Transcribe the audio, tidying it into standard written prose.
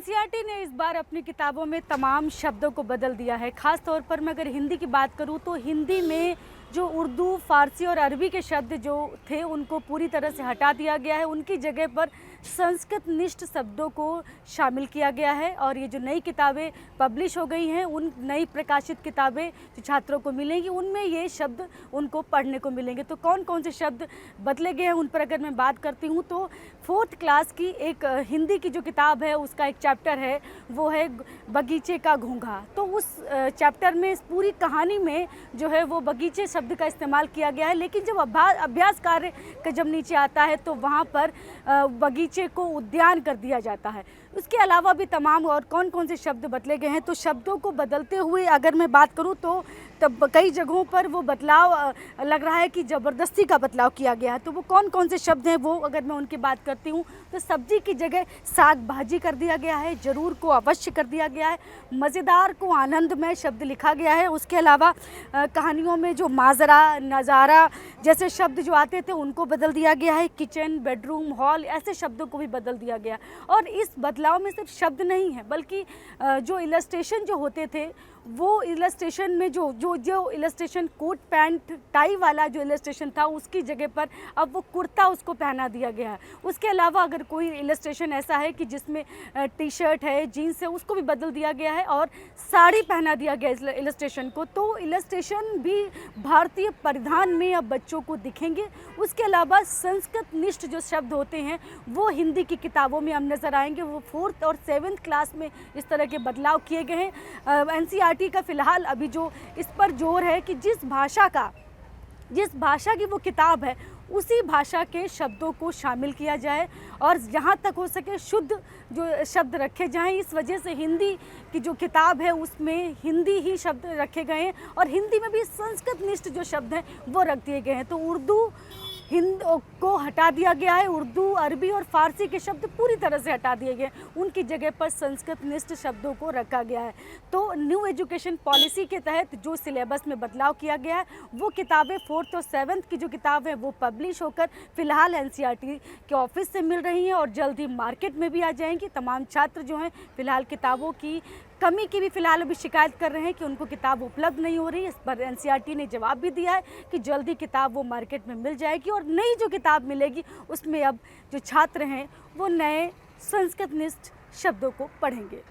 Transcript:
NCERT ने इस बार अपनी किताबों में तमाम शब्दों को बदल दिया है। ख़ास तौर पर मैं अगर हिंदी की बात करूं तो हिंदी में जो उर्दू, फ़ारसी और अरबी के शब्द जो थे उनको पूरी तरह से हटा दिया गया है। उनकी जगह पर संस्कृत निष्ठ शब्दों को शामिल किया गया है और ये जो नई किताबें पब्लिश हो गई हैं, उन नई प्रकाशित किताबें जो छात्रों को मिलेंगी उनमें ये शब्द उनको पढ़ने को मिलेंगे। तो कौन कौन से शब्द बदले गए हैं उन पर अगर मैं बात करती हूँ तो 4th क्लास की एक हिंदी की जो किताब है उसका एक चैप्टर है, वो है बगीचे का घोंघा। तो उस चैप्टर में इस पूरी कहानी में जो है वो बगीचे शब्द का इस्तेमाल किया गया है, लेकिन जब अभ्यास कार्य का जब नीचे आता है तो वहाँ पर बगीचे को उद्यान कर दिया जाता है। उसके अलावा भी तमाम और कौन कौन से शब्द बदले गए हैं। तो शब्दों को बदलते हुए अगर मैं बात करूं तो तब कई जगहों पर वो बदलाव लग रहा है कि ज़बरदस्ती का बदलाव किया गया है। तो वो कौन कौन से शब्द हैं वो अगर मैं उनकी बात करती हूँ तो सब्जी की जगह साग भाजी कर दिया गया है, ज़रूर को अवश्य कर दिया गया है, मज़ेदार को आनंदमय शब्द लिखा गया है। उसके अलावा कहानियों में जो माजरा, नज़ारा जैसे शब्द जो आते थे उनको बदल दिया गया है। किचन, बेडरूम, हॉल ऐसे शब्दों को भी बदल दिया गया। और इस बदलाव में सिर्फ शब्द नहीं है बल्कि जो इलस्ट्रेशन जो होते थे वो इलस्ट्रेशन में जो इलस्ट्रेशन कोट पैंट टाई वाला जो इलस्ट्रेशन था उसकी जगह पर अब वो कुर्ता उसको पहना दिया गया है। उसके अलावा अगर कोई इलस्ट्रेशन ऐसा है कि जिसमें टी शर्ट है, जीन्स है, उसको भी बदल दिया गया है और साड़ी पहना दिया गया है इलस्ट्रेशन को। तो इलस्ट्रेशन भी भारतीय परिधान में अब बच्चों को दिखेंगे। उसके अलावा संस्कृत निष्ठ जो शब्द होते हैं वो हिंदी की किताबों में अब नज़र आएंगे। वो 4th और 7th क्लास में इस तरह के बदलाव किए गए हैं। एनसीईआरटी का फ़िलहाल अभी जो इस पर जोर है कि जिस भाषा की वो किताब है उसी भाषा के शब्दों को शामिल किया जाए और जहाँ तक हो सके शुद्ध जो शब्द रखे जाएं। इस वजह से हिंदी की जो किताब है उसमें हिंदी ही शब्द रखे गए हैं और हिंदी में भी संस्कृत निष्ठ जो शब्द हैं वो रख दिए गए हैं। तो उर्दू हिंदी को हटा दिया गया है, उर्दू, अरबी और फ़ारसी के शब्द पूरी तरह से हटा दिए गए, उनकी जगह पर संस्कृत निष्ठ शब्दों को रखा गया है। तो न्यू एजुकेशन पॉलिसी के तहत जो सिलेबस में बदलाव किया गया है वो किताबें 4th और 7th की जो किताब है वो पब्लिश होकर फ़िलहाल एनसीईआरटी के ऑफिस से मिल रही हैं और जल्द ही मार्केट में भी आ जाएंगी। तमाम छात्र जो हैं फ़िलहाल किताबों की कमी की भी फ़िलहाल अभी शिकायत कर रहे हैं कि उनको किताब उपलब्ध नहीं हो रही। इस पर एनसीईआरटी ने जवाब भी दिया है कि जल्दी किताब वो मार्केट में मिल जाएगी और नई जो किताब मिलेगी उसमें अब जो छात्र हैं वो नए संस्कृत निष्ठ शब्दों को पढ़ेंगे।